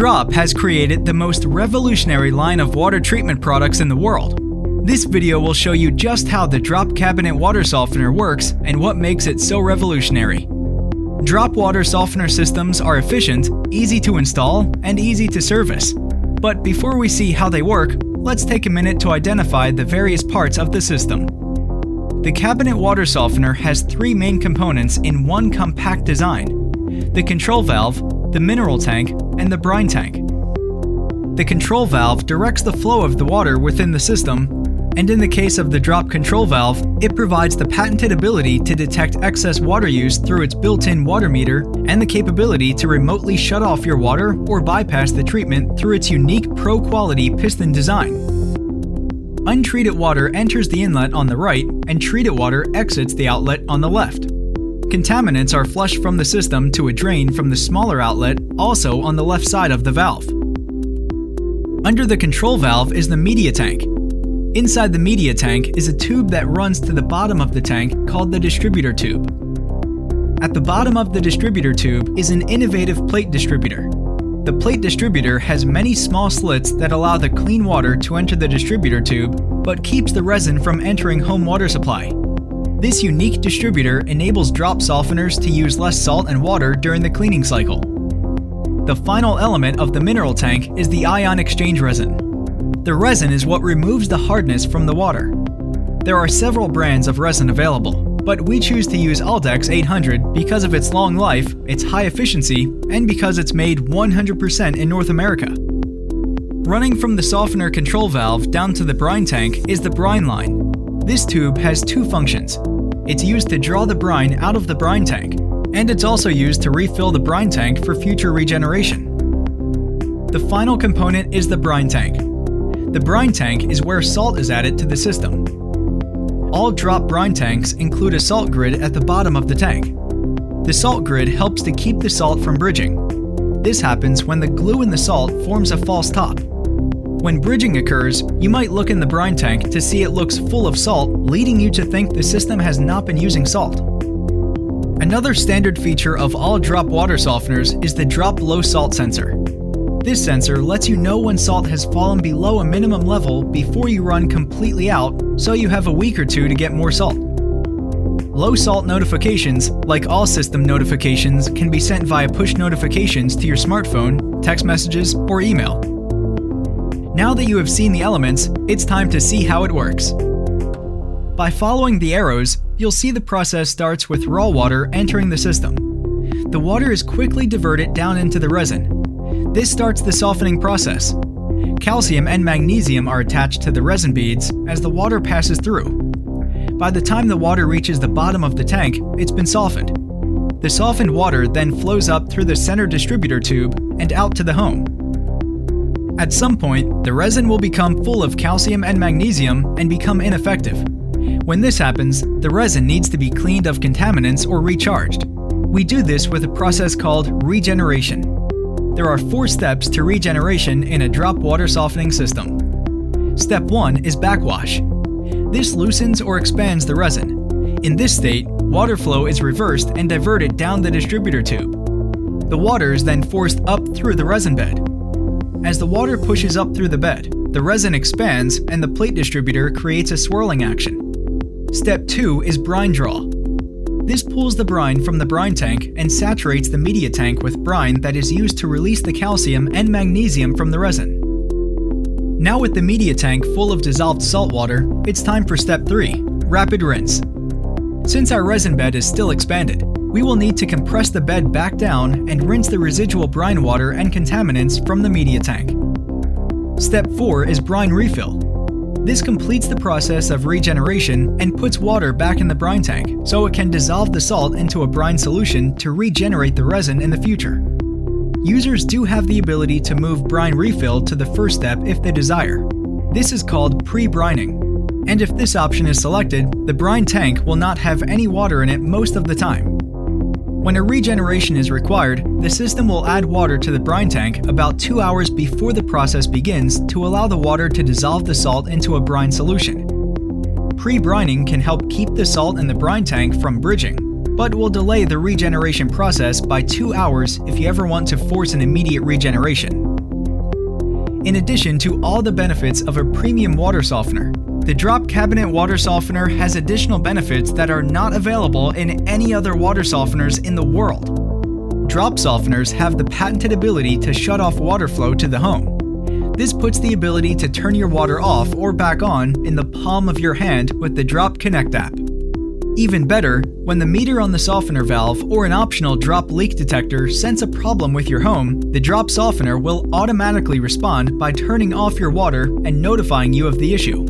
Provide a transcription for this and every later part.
Drop has created the most revolutionary line of water treatment products in the world. This video will show you just how the Drop Cabinet Water Softener works and what makes it so revolutionary. Drop water softener systems are efficient, easy to install, and easy to service. But before we see how they work, let's take a minute to identify the various parts of the system. The cabinet water softener has three main components in one compact design: the control valve, the mineral tank, and the brine tank. The control valve directs the flow of the water within the system, and in the case of the drop control valve, it provides the patented ability to detect excess water use through its built-in water meter and the capability to remotely shut off your water or bypass the treatment through its unique pro-quality piston design. Untreated water enters the inlet on the right, and treated water exits the outlet on the left. Contaminants are flushed from the system to a drain from the smaller outlet, also on the left side of the valve. Under the control valve is the media tank. Inside the media tank is a tube that runs to the bottom of the tank called the distributor tube. At the bottom of the distributor tube is an innovative plate distributor. The plate distributor has many small slits that allow the clean water to enter the distributor tube, but keeps the resin from entering home water supply. This unique distributor enables drop softeners to use less salt and water during the cleaning cycle. The final element of the mineral tank is the ion exchange resin. The resin is what removes the hardness from the water. There are several brands of resin available, but we choose to use Aldex 800 because of its long life, its high efficiency, and because it's made 100% in North America. Running from the softener control valve down to the brine tank is the brine line. This tube has two functions. It's used to draw the brine out of the brine tank, and it's also used to refill the brine tank for future regeneration. The final component is the brine tank. The brine tank is where salt is added to the system. All drop brine tanks include a salt grid at the bottom of the tank. The salt grid helps to keep the salt from bridging. This happens when the glue in the salt forms a false top. When bridging occurs, you might look in the brine tank to see it looks full of salt, leading you to think the system has not been using salt. Another standard feature of all drop water softeners is the drop low salt sensor. This sensor lets you know when salt has fallen below a minimum level before you run completely out, so you have a week or two to get more salt. Low salt notifications, like all system notifications, can be sent via push notifications to your smartphone, text messages, or email. Now that you have seen the elements, it's time to see how it works. By following the arrows, you'll see the process starts with raw water entering the system. The water is quickly diverted down into the resin. This starts the softening process. Calcium and magnesium are attached to the resin beads as the water passes through. By the time the water reaches the bottom of the tank, it's been softened. The softened water then flows up through the center distributor tube and out to the home. At some point, the resin will become full of calcium and magnesium and become ineffective. When this happens, the resin needs to be cleaned of contaminants or recharged. We do this with a process called regeneration. There are 4 steps to regeneration in a drop water softening system. Step 1 is backwash. This loosens or expands the resin. In this state, water flow is reversed and diverted down the distributor tube. The water is then forced up through the resin bed. As the water pushes up through the bed, the resin expands and the plate distributor creates a swirling action. Step 2 is brine draw. This pulls the brine from the brine tank and saturates the media tank with brine that is used to release the calcium and magnesium from the resin. Now with the media tank full of dissolved salt water, it's time for step 3, rapid rinse. Since our resin bed is still expanded, we will need to compress the bed back down and rinse the residual brine water and contaminants from the media tank. Step 4 is brine refill. This completes the process of regeneration and puts water back in the brine tank so it can dissolve the salt into a brine solution to regenerate the resin in the future. Users do have the ability to move brine refill to the first step if they desire. This is called pre-brining. And if this option is selected, the brine tank will not have any water in it most of the time. When a regeneration is required, the system will add water to the brine tank about 2 hours before the process begins to allow the water to dissolve the salt into a brine solution. Pre-brining can help keep the salt in the brine tank from bridging, but will delay the regeneration process by 2 hours if you ever want to force an immediate regeneration. In addition to all the benefits of a premium water softener, the drop cabinet water softener has additional benefits that are not available in any other water softeners in the world. Drop softeners have the patented ability to shut off water flow to the home. This puts the ability to turn your water off or back on in the palm of your hand with the Drop Connect app. Even better, when the meter on the softener valve or an optional drop leak detector sense a problem with your home, the drop softener will automatically respond by turning off your water and notifying you of the issue.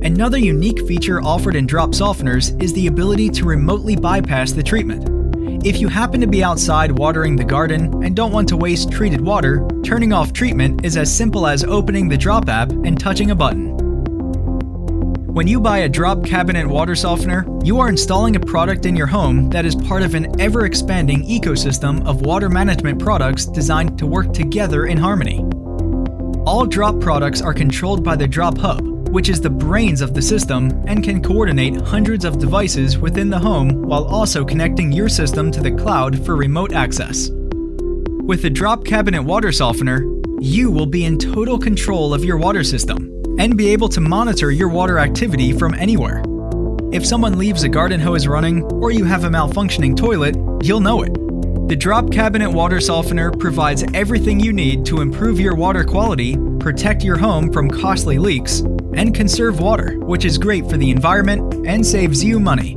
Another unique feature offered in drop softeners is the ability to remotely bypass the treatment. If you happen to be outside watering the garden and don't want to waste treated water, turning off treatment is as simple as opening the Drop app and touching a button. When you buy a drop cabinet water softener, you are installing a product in your home that is part of an ever-expanding ecosystem of water management products designed to work together in harmony. All drop products are controlled by the Drop Hub, which is the brains of the system and can coordinate hundreds of devices within the home while also connecting your system to the cloud for remote access. With the Drop Cabinet Water Softener, you will be in total control of your water system and be able to monitor your water activity from anywhere. If someone leaves a garden hose running or you have a malfunctioning toilet, you'll know it. The Drop Cabinet Water Softener provides everything you need to improve your water quality, protect your home from costly leaks, and conserve water, which is great for the environment and saves you money.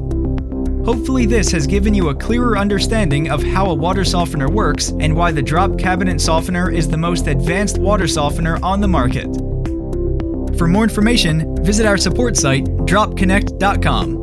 Hopefully this has given you a clearer understanding of how a water softener works and why the Drop Cabinet Softener is the most advanced water softener on the market. For more information, visit our support site, 𝐿_dropconnect.com.